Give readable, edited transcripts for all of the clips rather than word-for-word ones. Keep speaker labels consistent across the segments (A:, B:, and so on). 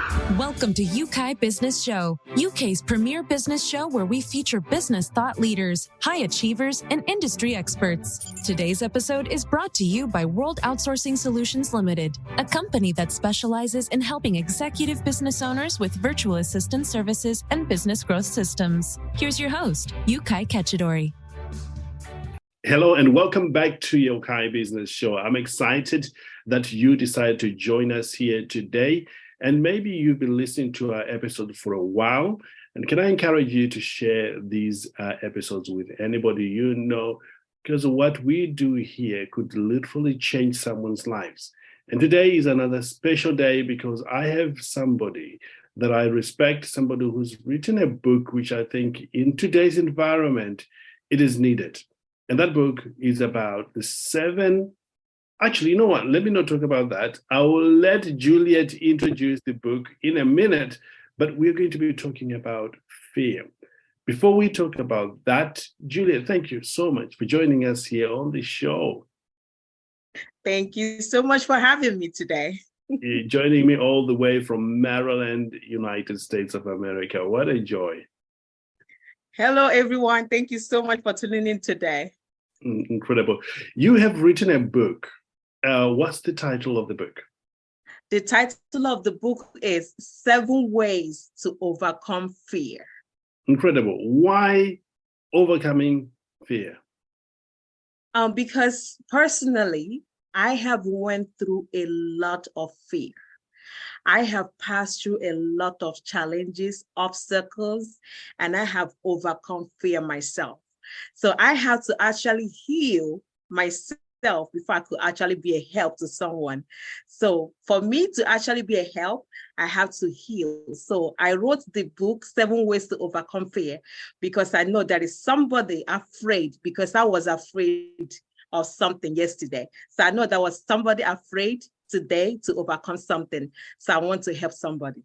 A: Welcome to Yeukai Business Show, UK's premier business show where we feature business thought leaders, high achievers, and industry experts. Today's episode is brought to you by World Outsourcing Solutions Limited, a company that specializes in helping executive business owners with virtual assistant services and business growth systems. Here's your host, Yeukai Kajidori.
B: Hello and welcome back to Yeukai Business Show. I'm excited that you decided to join us here today. And maybe you've been listening to our episode for a while. And can I encourage you to share these episodes with anybody you know? Because what we do here could literally change someone's lives. And today is another special day because I have somebody that I respect, somebody who's written a book which I think in today's environment, it is needed. And that book is about the 7. Actually, you know what? Let me not talk about that. I will let Juliet introduce the book in a minute, but we're going to be talking about fear. Before we talk about that, Juliet, thank you so much for joining us here on the show.
C: Thank you so much for having me today.
B: You're joining me all the way from Maryland, United States of America. What a joy.
C: Hello, everyone. Thank you so much for tuning in today.
B: Incredible. You have written a book. What's the title of the book?
C: The title of the book is 7 Ways to Overcome Fear.
B: Incredible. Why overcoming fear?
C: Because personally, I have went through a lot of fear. I have passed through a lot of challenges, obstacles, and I have overcome fear myself. So I have to actually heal myself before I could actually be a help to someone. So for me to actually be a help, I have to heal. So I wrote the book, 7 Ways to Overcome Fear, because I know there is somebody afraid, because I was afraid of something yesterday. So I know there was somebody afraid today to overcome something. So I want to help somebody.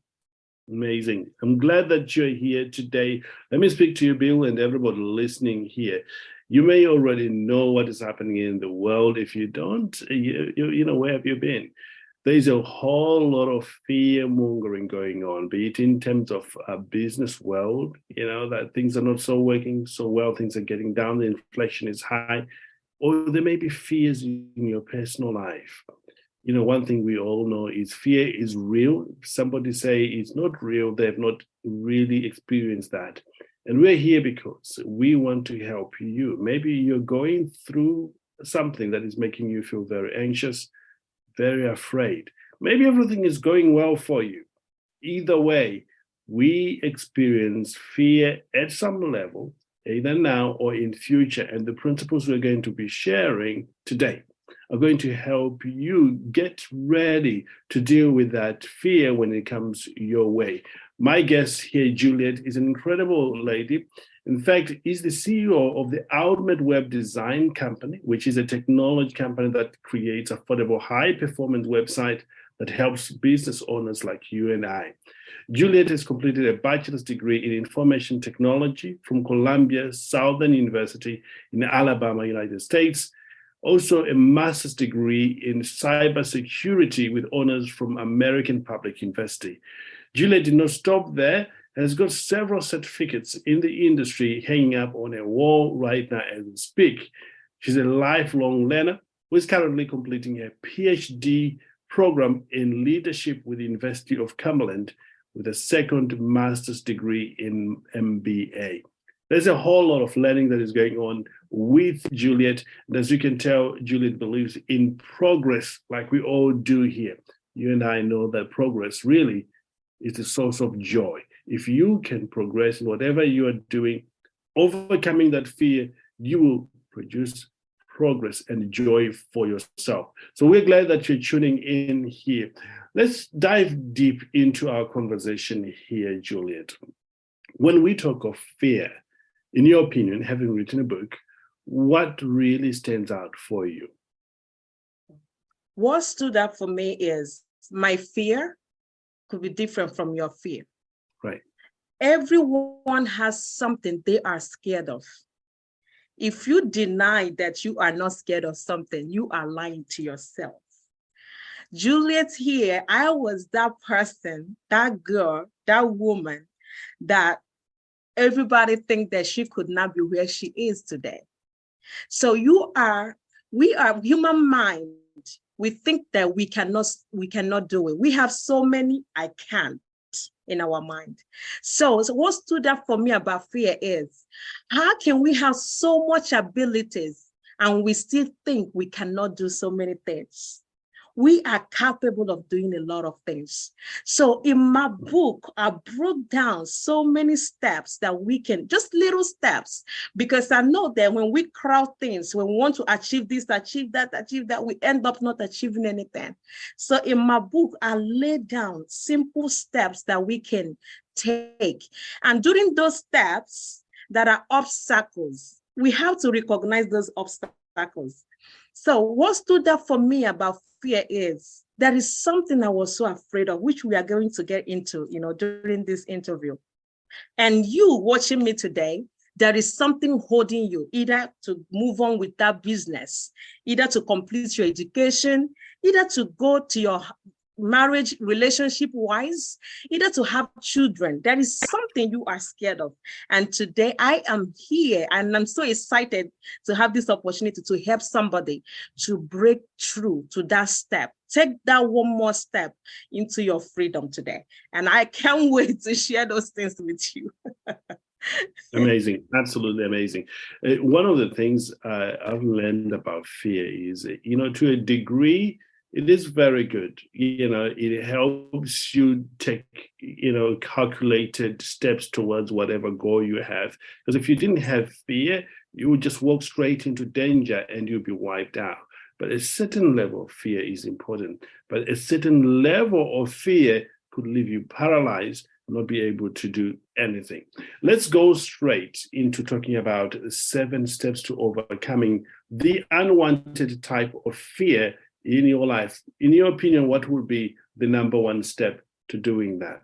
B: Amazing. I'm glad that you're here today. Let me speak to you, Bill, and everybody listening here. You may already know what is happening in the world. If you don't, you know, where have you been? There's a whole lot of fear mongering going on, be it in terms of a business world, you know, that things are not so working so well, things are getting down, the inflation is high, or there may be fears in your personal life. You know, one thing we all know is fear is real. If somebody say it's not real, they have not really experienced that. And we're here because we want to help you. Maybe you're going through something that is making you feel very anxious, very afraid. Maybe everything is going well for you. Either way, we experience fear at some level, either now or in future. And the principles we're going to be sharing today are going to help you get ready to deal with that fear when it comes your way. My guest here, Juliet, is an incredible lady. In fact, is the CEO of the Ultimate Web Design Company, which is a technology company that creates affordable, high-performance website that helps business owners like you and I. Juliet has completed a bachelor's degree in information technology from Columbia Southern University in Alabama, United States. Also a master's degree in cybersecurity with honors from American Public University. Juliet did not stop there and has got several certificates in the industry hanging up on a wall right now as we speak. She's a lifelong learner who is currently completing a PhD program in leadership with the University of Cumberland with a second master's degree in MBA. There's a whole lot of learning that is going on with Juliet. And as you can tell, Juliet believes in progress like we all do here. You and I know that progress really is the source of joy. If you can progress in whatever you are doing, overcoming that fear, you will produce progress and joy for yourself. So we're glad that you're tuning in here. Let's dive deep into our conversation here, Juliet. When we talk of fear, in your opinion, having written a book, what really stands out for you?
C: What stood out for me is my fear could be different from your fear.
B: Right.
C: Everyone has something they are scared of. If you deny that you are not scared of something, you are lying to yourself. Juliet here, I was that person, that girl, that woman that everybody think that she could not be where she is today. So we are human mind. We think that we cannot do it. We have so many I can't in our mind. So what stood out for me about fear is, how can we have so much abilities and we still think we cannot do so many things? We are capable of doing a lot of things. So in my book, I broke down so many steps that we can, just little steps, because I know that when we crowd things, when we want to achieve this, achieve that, we end up not achieving anything. So in my book, I laid down simple steps that we can take. And during those steps that are obstacles, we have to recognize those obstacles. So what stood out for me about fear is there is something I was so afraid of, which we are going to get into, during this interview. And you watching me today, there is something holding you, either to move on with that business, either to complete your education, either to go to your marriage relationship wise, either to have children. There is something you are scared of. And today I am here and I'm so excited to have this opportunity to help somebody to break through to that step. Take that one more step into your freedom today. And I can't wait to share those things with you.
B: Amazing. Absolutely amazing. One of the things I've learned about fear is, to a degree, it is very good. It helps you take, calculated steps towards whatever goal you have. Because if you didn't have fear, you would just walk straight into danger and you'll be wiped out. But a certain level of fear is important. But a certain level of fear could leave you paralyzed, not be able to do anything. Let's go straight into talking about 7 steps to overcoming the unwanted type of fear in your life. In your opinion, what would be the number one step to doing that?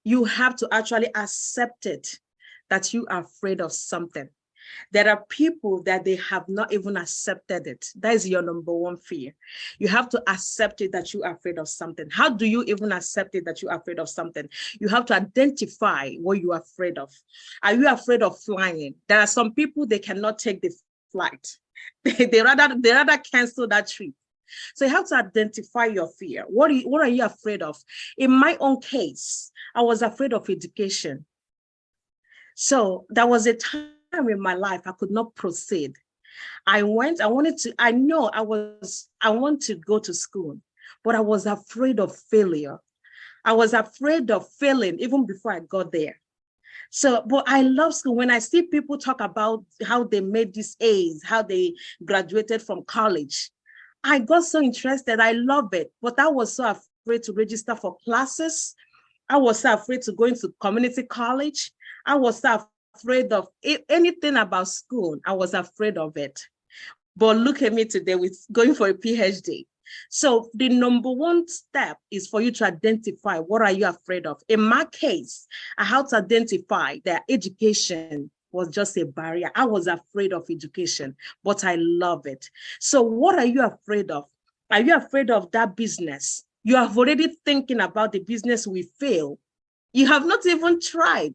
C: You have to actually accept it, that you are afraid of something. There are people that they have not even accepted it. That is your number one fear. You have to accept it that you are afraid of something. How do you even accept it that you are afraid of something? You have to identify what you are afraid of. Are you afraid of flying? There are some people, they cannot take the flight. They rather cancel that trip. So you have to identify your fear. What are you afraid of? In my own case, I was afraid of education. So there was a time in my life I could not proceed. I want to go to school, but I was afraid of failure. I was afraid of failing even before I got there. So, but I love school. When I see people talk about how they made these A's, how they graduated from college, I got so interested. I love it. But I was so afraid to register for classes. I was so afraid to go into community college. I was so afraid of anything about school. I was afraid of it. But look at me today with going for a PhD. So the number one step is for you to identify what are you afraid of. In my case, I had to identify that education was just a barrier. I was afraid of education, but I love it. So what are you afraid of? Are you afraid of that business? You have already thinking about the business will fail. You have not even tried,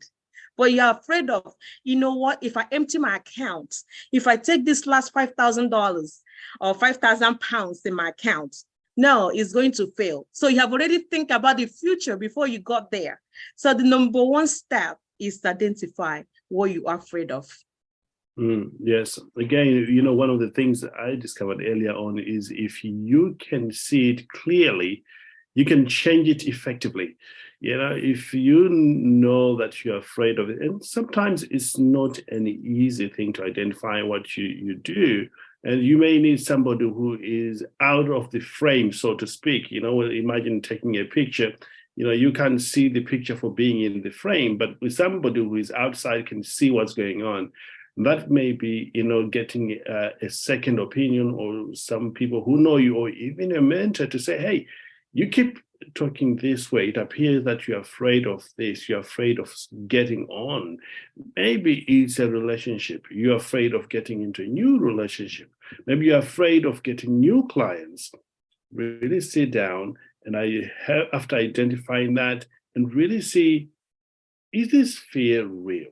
C: but you're afraid of, you know what, if I empty my account, if I take this last $5,000 or 5,000 pounds in my account, no, it's going to fail. So you have already think about the future before you got there. So the number one step is to identify what you are afraid of.
B: Yes. Again, one of the things that I discovered earlier on is if you can see it clearly, you can change it effectively. If you know that you're afraid of it, and sometimes it's not an easy thing to identify what you do. And you may need somebody who is out of the frame, so to speak. Imagine taking a picture. You can't see the picture for being in the frame, but with somebody who is outside can see what's going on. That may be, getting a second opinion, or some people who know you, or even a mentor to say, hey, you keep talking this way. It appears that you're afraid of this. You're afraid of getting on. Maybe it's a relationship. You're afraid of getting into a new relationship. Maybe you're afraid of getting new clients. really sit down and after identifying that and really see, is this fear real?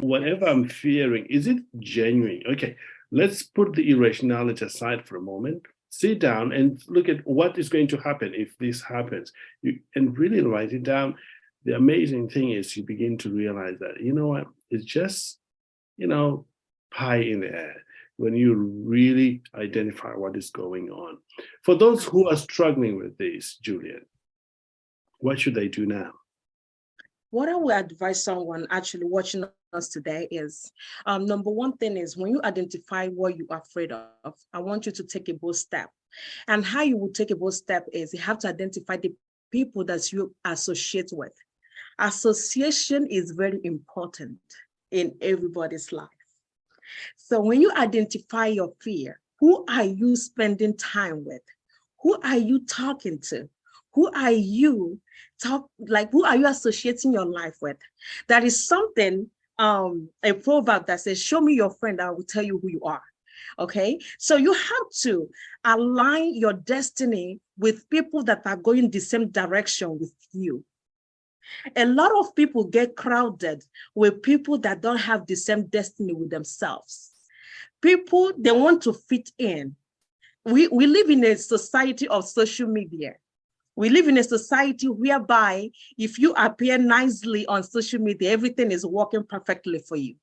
B: Whatever I'm fearing, is it genuine? Okay, let's put the irrationality aside for a moment. Sit down and look at what is going to happen if this happens, and really write it down. The amazing thing is you begin to realize that, you know what, it's just, pie in the air when you really identify what is going on. For those who are struggling with this, Juliet, what should they do now?
C: What I would advise someone actually watching us today is, number one thing is, when you identify what you are afraid of, I want you to take a bold step. And how you will take a bold step is you have to identify the people that you associate with. Association is very important in everybody's life. So when you identify your fear, who are you spending time with? Who are you talking to? Who are you who are you associating your life with? That is something, a proverb that says, show me your friend, I will tell you who you are. Okay, so you have to align your destiny with people that are going the same direction with you. A lot of people get crowded with people that don't have the same destiny with themselves. People, they want to fit in. We live in a society of social media. We live in a society whereby if you appear nicely on social media, everything is working perfectly for you.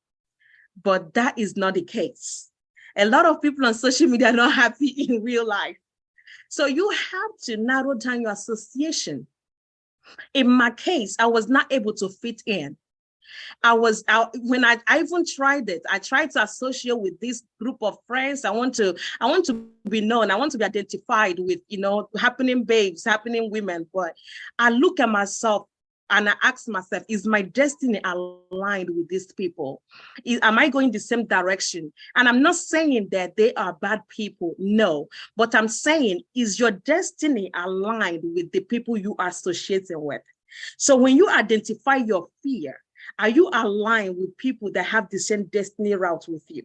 C: But that is not the case. A lot of people on social media are not happy in real life. So you have to narrow down your association. In my case, I was not able to fit in. When I even tried it, I tried to associate with this group of friends. I want to be known. I want to be identified with, happening babes, happening women. But I look at myself and I ask myself, is my destiny aligned with these people? Am I going the same direction? And I'm not saying that they are bad people, no. But I'm saying, is your destiny aligned with the people you are associating with? So when you identify your fear, are you aligned with people that have the same destiny route with you?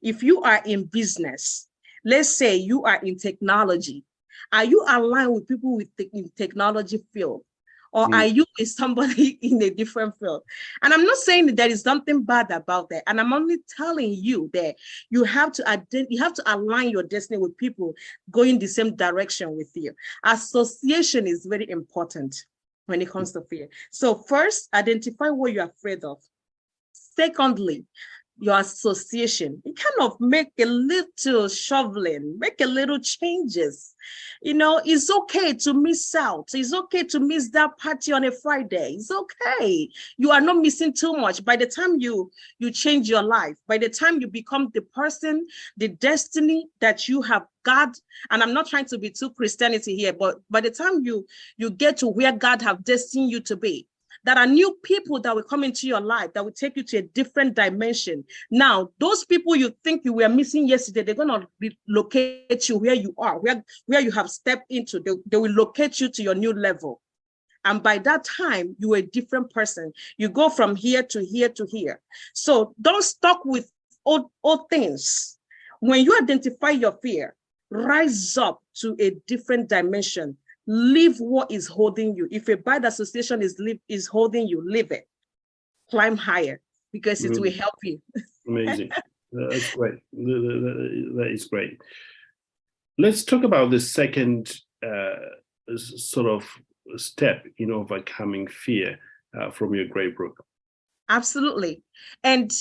C: If you are in business, let's say you are in technology, are you aligned with people in technology field? Or are you with somebody in a different field? And I'm not saying that there is something bad about that. And I'm only telling you that you have to align your destiny with people going the same direction with you. Association is very important when it comes to fear. So first, identify what you're afraid of. Secondly, your association. You kind of make a little shoveling, make a little changes. It's okay to miss out. It's okay to miss that party on a Friday. It's okay. You are not missing too much. By the time you change your life, by the time you become the person, the destiny that you have God, and I'm not trying to be too Christianity here, but by the time you get to where God have destined you to be, there are new people that will come into your life that will take you to a different dimension. Now, those people you think you were missing yesterday, they're going to locate you where you are, where you have stepped into. They will locate you to your new level. And by that time, you're a different person. You go from here to here to here. So don't stuck with old things. When you identify your fear, rise up to a different dimension. Leave what is holding you. If a bad association is holding you, leave it. Climb higher because it will help you.
B: Amazing. That's great. That is great. Let's talk about the second sort of step in overcoming fear from your great book.
C: Absolutely. And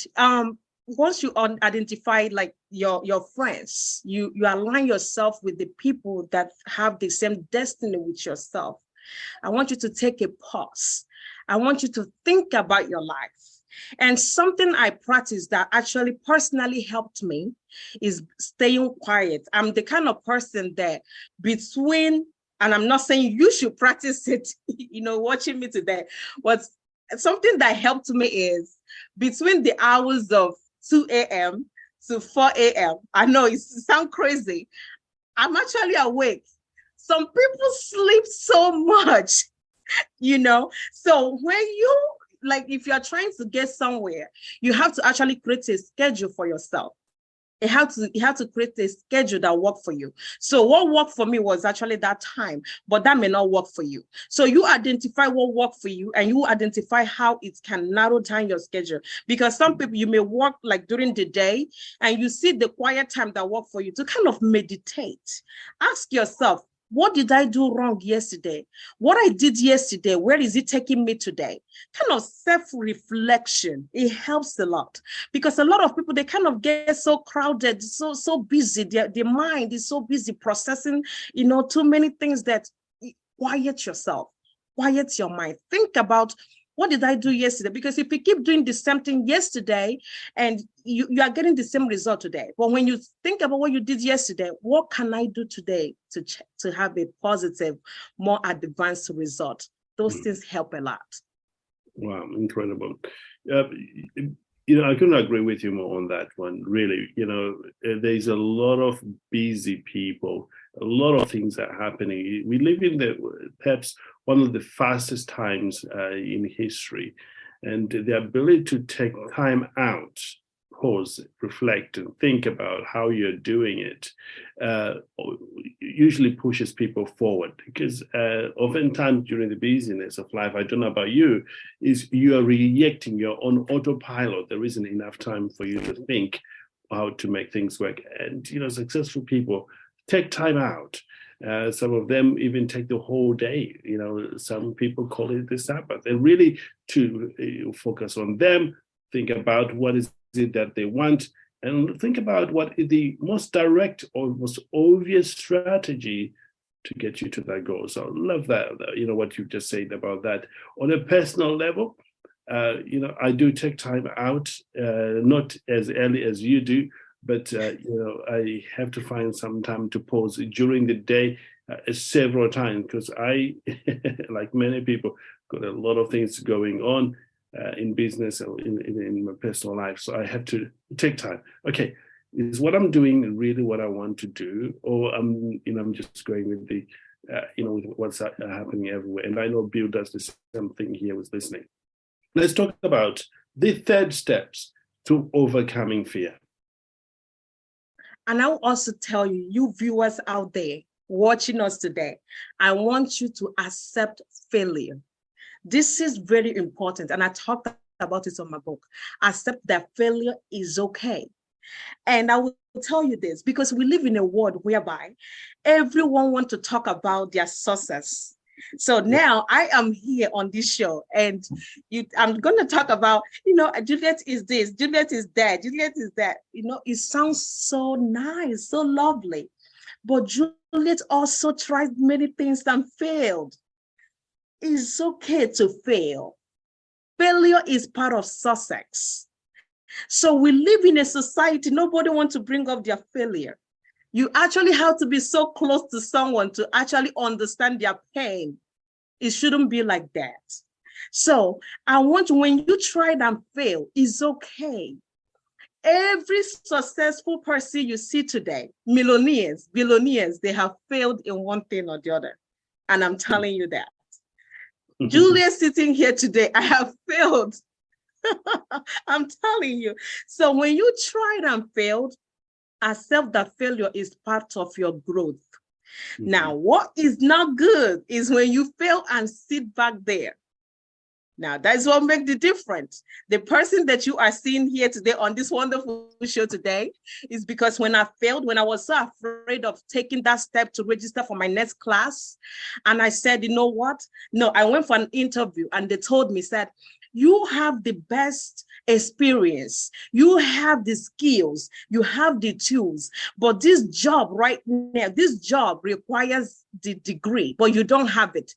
C: once you identify like your friends, you align yourself with the people that have the same destiny with yourself. I want you to take a pause. I want you to think about your life. And something I practice that actually personally helped me is staying quiet. I'm the kind of person that and I'm not saying you should practice it, watching me today, but something that helped me is between the hours of 2 a.m. to 4 a.m. I know it sounds crazy. I'm actually awake. Some people sleep so much, So when you, if you're trying to get somewhere, you have to actually create a schedule for yourself. You have to create a schedule that work for you. So what worked for me was actually that time, but that may not work for you. So you identify what worked for you, and you identify how it can narrow down your schedule. Because some people, you may work like during the day, and you see the quiet time that work for you to kind of meditate. Ask yourself, what did I do wrong yesterday? What I did yesterday, where is it taking me today? Kind of self-reflection. It helps a lot, because a lot of people, they kind of get so crowded, so busy. Their mind is so busy processing, too many things, that quiet yourself, quiet your mind. Think about, what did I do yesterday? Because if you keep doing the same thing yesterday, and you are getting the same result today, but when you think about what you did yesterday, what can I do today to have a positive, more advanced result? Those things help a lot.
B: Wow, incredible. I couldn't agree with you more on that one, really. There's a lot of busy people, a lot of things are happening. We live in perhaps one of the fastest times in history, and the ability to take time out, pause, reflect, and think about how you're doing it usually pushes people forward, because oftentimes during the busyness of life, I don't know about you, is you are reacting, you're on autopilot. There isn't enough time for you to think how to make things work. And successful people take time out. Some of them even take the whole day. Some people call it the Sabbath, and really to focus on them, think about what is it that they want, and think about what is the most direct or most obvious strategy to get you to that goal. So I love that, what you just said about that. On a personal level, I do take time out, not as early as you do, but I have to find some time to pause during the day several times, because I, like many people, got a lot of things going on in business or in my personal life. So I have to take time. Okay, is what I'm doing really what I want to do, or I'm just going with the with what's happening everywhere? And I know Bill does the same thing here with listening. Let's talk about the third steps to overcoming fear.
C: And I'll also tell you viewers out there watching us today, I want you to accept failure. This is very important, and I talked about it on my book. Accept that failure is okay. And I will tell you this, because we live in a world whereby everyone wants to talk about their success. So now I am here on this show, and I'm going to talk about, Juliet is this, Juliet is that, Juliet is that. It sounds so nice, so lovely. But Juliet also tried many things and failed. It's okay to fail. Failure is part of success. So we live in a society, nobody wants to bring up their failure. You actually have to be so close to someone to actually understand their pain. It shouldn't be like that. So I want you, when you try and fail, it's okay. Every successful person you see today, millionaires, billionaires, they have failed in one thing or the other. And I'm telling you that. Julia sitting here today, I have failed. I'm telling you. So when you tried and failed, accept that failure is part of your growth. Mm-hmm. Now, what is not good is when you fail and sit back there. Now, that's what makes the difference. The person that you are seeing here today on this wonderful show today is because when I failed, when I was so afraid of taking that step to register for my next class, and I said, you know what? No, I went for an interview, and they told me, said, you have the best experience, you have the skills, you have the tools, but this job right now, this job requires the degree, but you don't have it.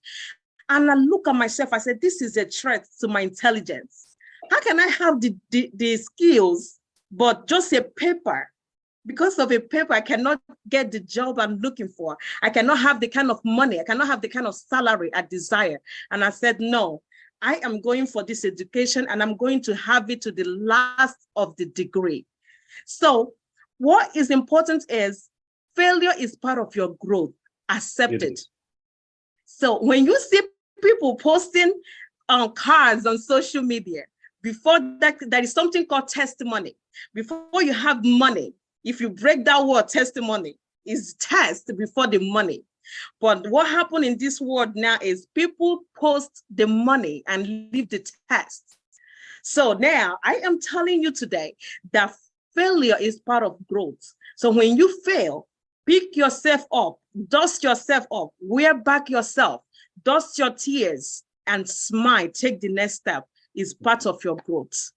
C: And I look at myself, I said, this is a threat to my intelligence. How can I have the skills, but just a paper? Because of a paper, I cannot get the job I'm looking for. I cannot have the kind of money. I cannot have the kind of salary I desire. And I said, no, I am going for this education, and I'm going to have it to the last of the degree. So what is important is failure is part of your growth. Accept it. So when you see people posting cards on social media, before that, there is something called testimony. Before you have money, If you break that word testimony, is test before the money. But what happened in this world now is people post the money and leave the test. So now I am telling you today that failure is part of growth. So when you fail, pick yourself up, dust yourself up, wear back yourself, dust your tears, and smile. Take the next step. Is part of your growth.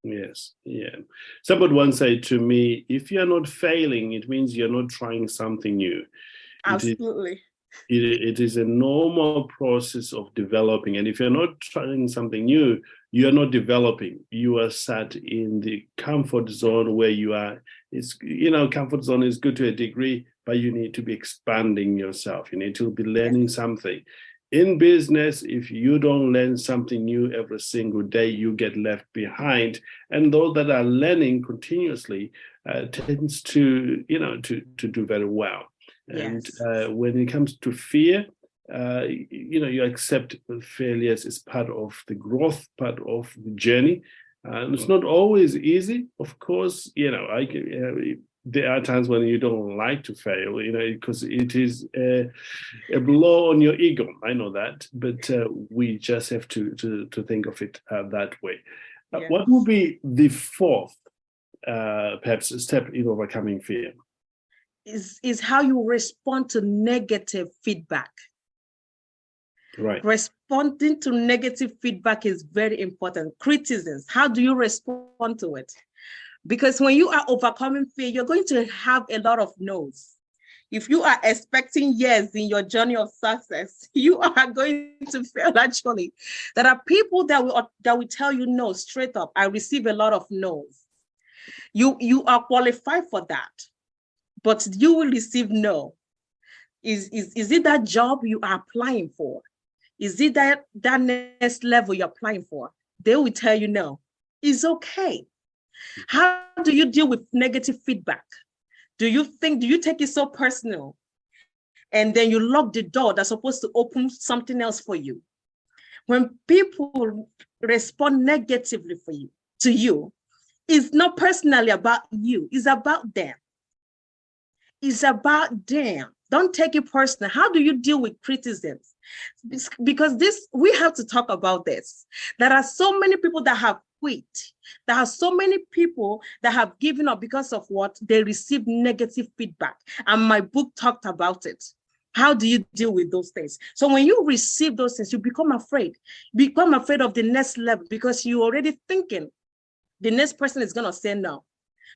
B: Yes, yeah. Somebody once said to me, if you're not failing, it means you're not trying something new.
C: Absolutely.
B: It is a normal process of developing. And if you're not trying something new, you are not developing. You are sat in the comfort zone where you are. It's, comfort zone is good to a degree, but you need to be expanding yourself. You need to be learning something. In business, if you don't learn something new every single day, you get left behind. And those that are learning continuously tends to do very well. And when it comes to fear, you accept failures as part of the growth, part of the journey. It's not always easy, of course. There are times when you don't like to fail, because it is a blow on your ego. I know that, but we just have to think of it that way. What would be the fourth, perhaps, step in overcoming fear?
C: Is how you respond to negative feedback.
B: Right.
C: Responding to negative feedback is very important. Criticisms, how do you respond to it? Because when you are overcoming fear, you're going to have a lot of no's. If you are expecting yes in your journey of success, you are going to fail actually. There are people that will tell you no straight up. I receive a lot of no's. You are qualified for that, but you will receive no. Is it that job you are applying for? Is it that next level you're applying for? They will tell you no. It's okay. How do you deal with negative feedback? Do you take it so personal? And then you lock the door that's supposed to open something else for you. When people respond negatively to you, it's not personally about you, it's about them. It's about them. Don't take it personal. How do you deal with criticisms? Because we have to talk about this. There are so many people that have quit. There are so many people that have given up because of what? They received negative feedback. And my book talked about it. How do you deal with those things? So when you receive those things, you become afraid. Become afraid of the next level because you're already thinking the next person is going to say no.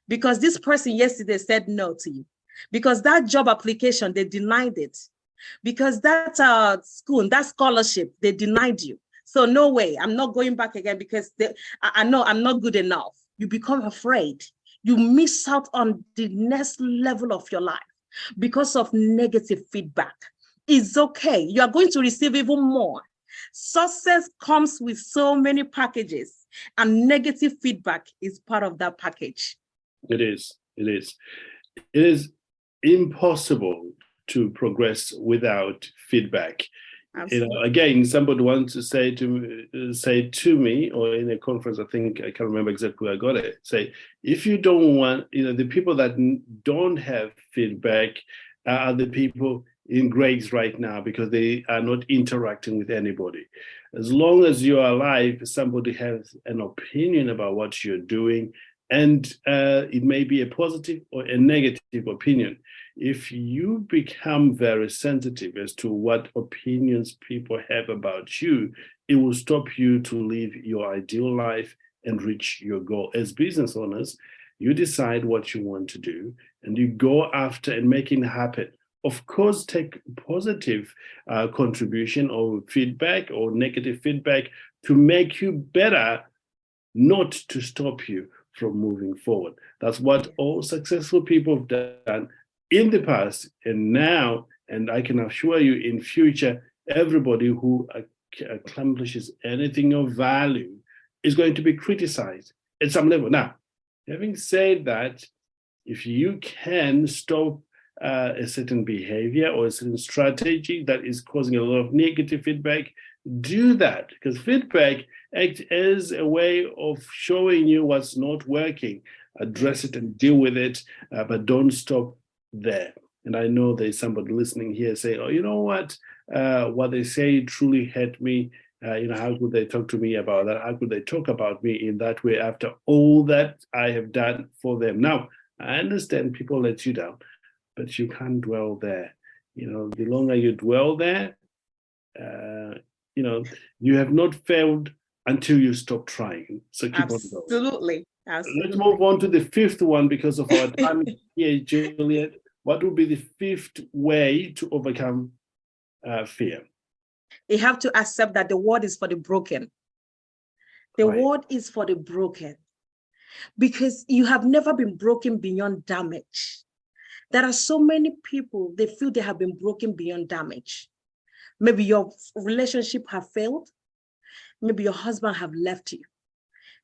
C: Because this person yesterday said no to you. Because that job application, they denied it. Because that school, that scholarship, they denied you. So no way, I'm not going back again because I know I'm not good enough. You become afraid. You miss out on the next level of your life because of negative feedback. It's okay. You are going to receive even more. Success comes with so many packages, and negative feedback is part of that package.
B: It is. It is impossible to progress without feedback. Again, somebody wants to say to me, or in a conference, I think I can't remember exactly where I got it. Say, if you don't want, the people that don't have feedback are the people in grades right now because they are not interacting with anybody. As long as you are alive, somebody has an opinion about what you're doing, and it may be a positive or a negative opinion. If you become very sensitive as to what opinions people have about you, it will stop you to live your ideal life and reach your goal. As business owners, you decide what you want to do and you go after and make it happen. Of course, take positive contribution or feedback or negative feedback to make you better, not to stop you from moving forward. That's what all successful people have done in the past and now, and I can assure you in future, everybody who accomplishes anything of value is going to be criticized at some level. Now, having said that, if you can stop a certain behavior or a certain strategy that is causing a lot of negative feedback, do that, because feedback acts as a way of showing you what's not working. address it and deal with it, but don't stop there. And I know there's somebody listening here saying, oh, you know what they say truly hurt me. How could they talk to me about that? How could they talk about me in that way after all that I have done for them? Now, I understand people let you down, but you can't dwell there. The longer you dwell there, you have not failed until you stop trying. So keep on going.
C: Absolutely.
B: Let's move on to the fifth one because of our time here, Juliet. What would be the fifth way to overcome fear?
C: You have to accept that the word is for the broken. The word is for the broken, because you have never been broken beyond damage. There are so many people, they feel they have been broken beyond damage. Maybe your relationship have failed. Maybe your husband have left you.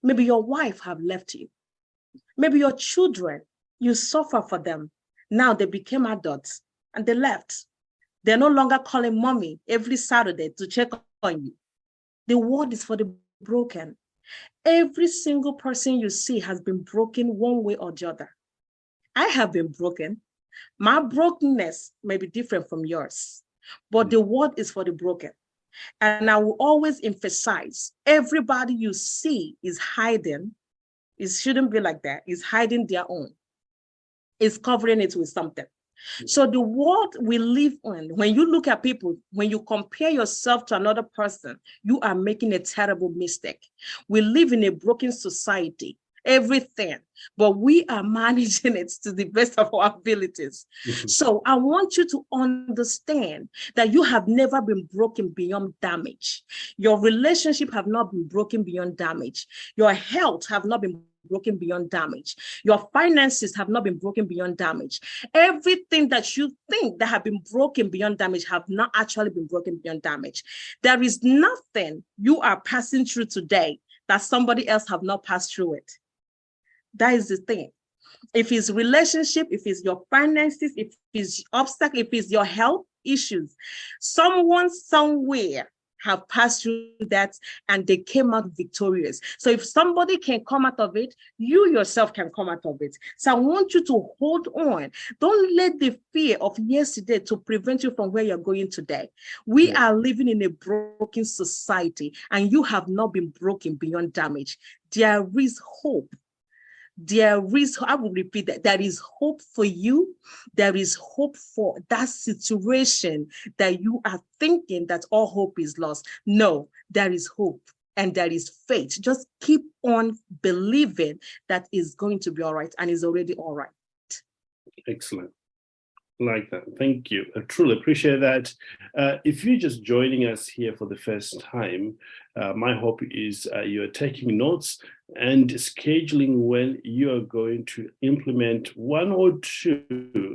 C: Maybe your wife have left you. Maybe your children, you suffer for them. Now they became adults and they left. They're no longer calling mommy every Saturday to check on you. The word is for the broken. Every single person you see has been broken one way or the other. I have been broken. My brokenness may be different from yours, but the word is for the broken. And I will always emphasize, everybody you see is hiding. It shouldn't be like that. Is hiding their own. Is covering it with something. So the world we live in, when you look at people, when you compare yourself to another person, you are making a terrible mistake. We live in a broken society, everything, but we are managing it to the best of our abilities. So I want you to understand that you have never been broken beyond damage. Your relationship have not been broken beyond damage. Your health have not been broken beyond damage. Your finances have not been broken beyond damage. Everything that you think that have been broken beyond damage have not actually been broken beyond damage. There is nothing you are passing through today that somebody else have not passed through it. That is the thing. If it's relationship, if it's your finances, if it's obstacle, if it's your health issues, someone somewhere have passed through that and they came out victorious. So if somebody can come out of it, you yourself can come out of it. So I want you to hold on. Don't let the fear of yesterday to prevent you from where you're going today. We are living in a broken society and you have not been broken beyond damage. There is hope. There is, I will repeat that, there is hope for you. There is hope for that situation that you are thinking that all hope is lost. No, there is hope and there is faith. Just keep on believing that it's going to be all right and it's already all right.
B: Excellent. Like that. Thank you. I truly appreciate that. If you're just joining us here for the first time, my hope is you're taking notes and scheduling when you are going to implement one or two.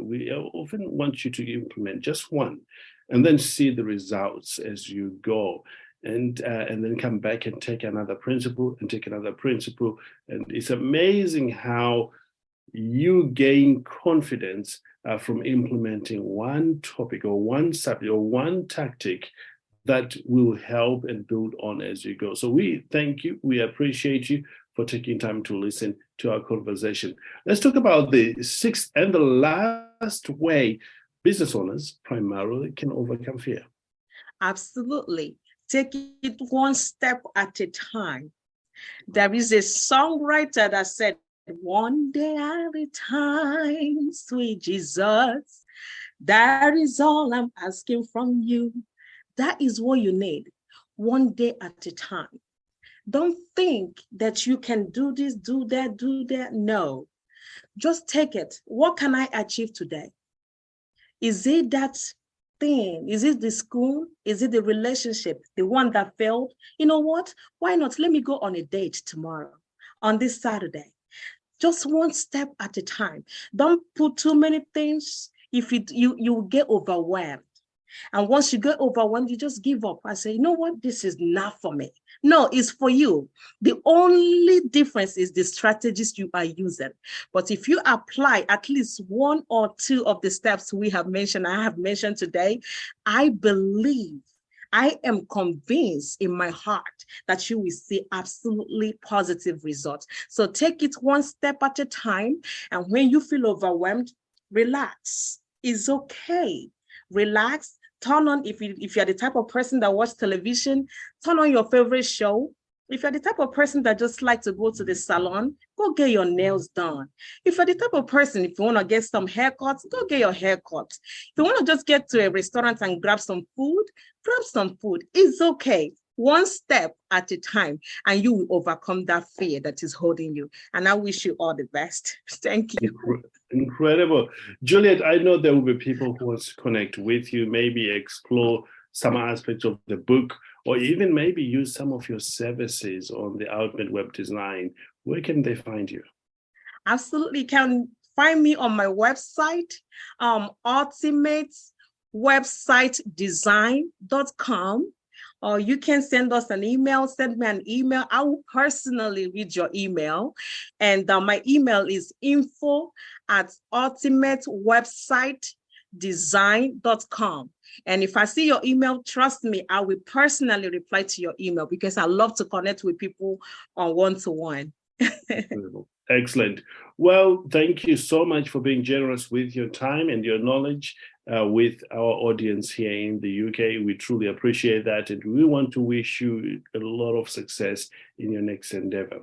B: We often want you to implement just one and then see the results as you go. And then come back and take another principle and take another principle. And it's amazing how you gain confidence from implementing one topic or one subject or one tactic that will help and build on as you go. So we thank you. We appreciate you for taking time to listen to our conversation. Let's talk about the sixth and the last way business owners primarily can overcome fear.
C: Absolutely. Take it one step at a time. There is a songwriter that said, one day at a time, sweet Jesus, that is all I'm asking from you. That is what you need, one day at a time. Don't think that you can do this, do that, do that. No, just take it. What can I achieve today? Is it that thing? Is it the school? Is it the relationship, the one that failed? You know what? Why not? Let me go on a date tomorrow, on this Saturday. Just one step at a time. Don't put too many things. If you get overwhelmed. And once you get overwhelmed, you just give up and say, you know what? This is not for me. No, it's for you. The only difference is the strategies you are using. But if you apply at least one or two of the steps we have mentioned, I have mentioned today, I believe I am convinced in my heart that you will see absolutely positive results. So take it one step at a time. And when you feel overwhelmed, relax. It's okay. Relax. Turn on, if you're the type of person that watch television, turn on your favorite show. If you're the type of person that just like to go to the salon, go get your nails done. If you're the type of person, if you want to get some haircuts, go get your haircuts. If you want to just get to a restaurant and grab some food, grab some food. It's okay. One step at a time, and you will overcome that fear that is holding you. And I wish you all the best. Thank you.
B: Incredible. Juliet, I know there will be people who want to connect with you, maybe explore some aspects of the book, or even maybe use some of your services on the Ultimate Web Design. Where can they find you?
C: Absolutely. Can find me on my website, ultimatewebsitedesign.com. Or you can send us an email, send me an email. I will personally read your email. And my email is info@ultimatewebsitedesign.com. And if I see your email, trust me, I will personally reply to your email because I love to connect with people on one-to-one.
B: Excellent. Well, thank you so much for being generous with your time and your knowledge with our audience here in the UK. We truly appreciate that. And we want to wish you a lot of success in your next endeavor.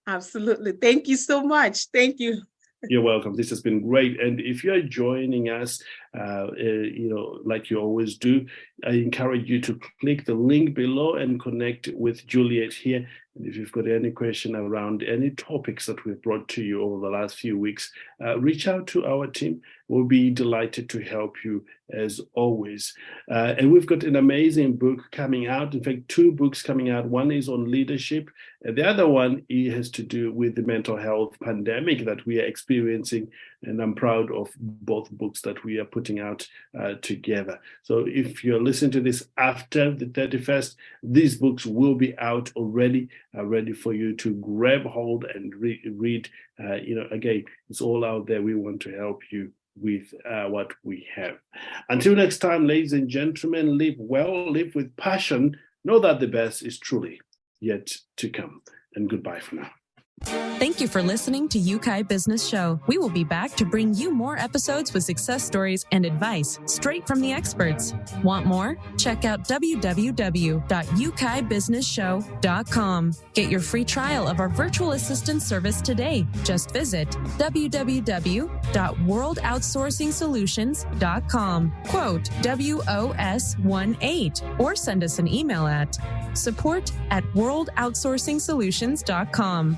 C: Absolutely. Thank you so much. Thank you.
B: You're welcome. This has been great. And if you're joining us, like you always do, I encourage you to click the link below and connect with Juliet here. And if you've got any question around any topics that we've brought to you over the last few weeks, reach out to our team. We'll be delighted to help you as always. And we've got an amazing book coming out. In fact, 2 books coming out. One is on leadership. And the other one has to do with the mental health pandemic that we are experiencing. And I'm proud of both books that we are putting out together. So if you're listening to this after the 31st, these books will be out already, ready for you to grab hold and read. Again, it's all out there. We want to help you with what we have. Until next time, ladies and gentlemen, live well, live with passion. Know that the best is truly yet to come. And goodbye for now.
A: Thank you for listening to Yeukai Business Show. We will be back to bring you more episodes with success stories and advice straight from the experts. Want more? Check out www.yukaibusinessshow.com. Get your free trial of our virtual assistant service today. Just visit www.worldoutsourcingsolutions.com. Quote WOS18 or send us an email at support@worldoutsourcingsolutions.com.